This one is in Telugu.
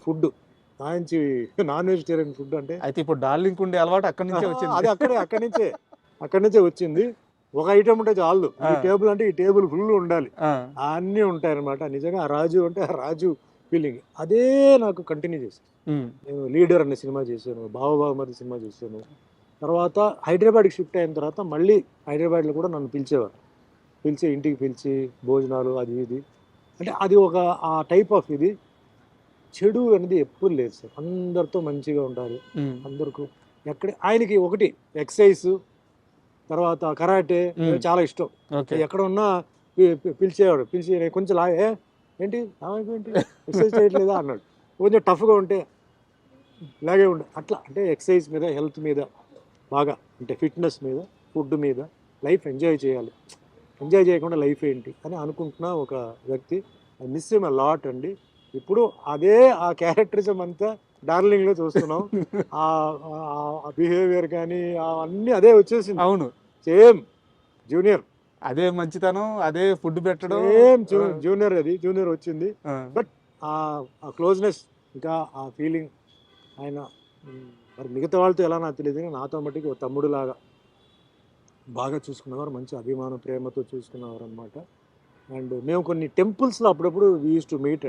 ఫుడ్ మంచి నాన్ వెజిటేరియన్ ఫుడ్ అంటే అయితే ఇప్పుడు డార్లింగ్ ఉండే అలవాటు అక్కడి నుంచే వచ్చింది. అది అక్కడి నుంచే వచ్చింది. ఒక ఐటమ్ ఉంటే చాలు, ఈ టేబుల్ అంటే ఈ టేబుల్ ఫుల్ ఉండాలి, అన్నీ ఉంటాయి అనమాట. నిజంగా ఆ రాజు అంటే ఆ రాజు ఫీలింగ్ అదే నాకు కంటిన్యూ చేశాను. నేను లీడర్ అనే సినిమా చేశాను, బావబావమరిది సినిమా చేశాను. తర్వాత హైదరాబాద్కి షిఫ్ట్ అయిన తర్వాత మళ్ళీ హైదరాబాద్లో కూడా నన్ను పిలిచేవారు, ఇంటికి పిలిచి భోజనాలు అది ఇది. అంటే అది ఒక ఆ టైప్ ఆఫ్ ఇది. చెడు అనేది ఎప్పుడు లేదు సార్, అందరితో మంచిగా ఉంటారు అందరికీ. ఆయనకి ఒకటి ఎక్సర్సైజ్, తర్వాత కరాటే చాలా ఇష్టం. ఎక్కడ ఉన్నా పిలిచేవాడు, పిలిచి నేను కొంచెం ఏంటి ఎక్సర్సైజ్ చేయట్లేదా అన్నాడు. కొంచెం టఫ్గా ఉంటే ఇలాగే ఉండే అట్లా. అంటే ఎక్సర్సైజ్ మీద, హెల్త్ మీద బాగా, అంటే ఫిట్నెస్ మీద, ఫుడ్ మీద, లైఫ్ ఎంజాయ్ చేయాలి, ఎంజాయ్ చేయకుండా లైఫ్ ఏంటి అని అనుకుంటున్న ఒక వ్యక్తి. I miss him a lot అండి. ఇప్పుడు అదే ఆ క్యారెక్టరిజం అంతా డార్లింగ్లో చూస్తున్నాం. ఆ బిహేవియర్ కానీ అవన్నీ అదే వచ్చేసింది. అవును, సేమ్ జూనియర్, అదే మంచితనం, అదే ఫుడ్ పెట్టడం, సేమ్ జూనియర్, అది జూనియర్ వచ్చింది. బట్ ఆ క్లోజ్నెస్, ఇంకా ఆ ఫీలింగ్ ఆయన మరి మిగతా వాళ్ళతో ఎలా నాకు తెలియదు, కానీ నాతో మట్టికి ఒక తమ్ముడు లాగా బాగా చూసుకునేవారు, మంచి అభిమానం ప్రేమతో చూసుకునేవారు అనమాట. అండ్ మేము కొన్ని టెంపుల్స్లో అప్పుడప్పుడు వీ యూస్ టు మీట్ అండి.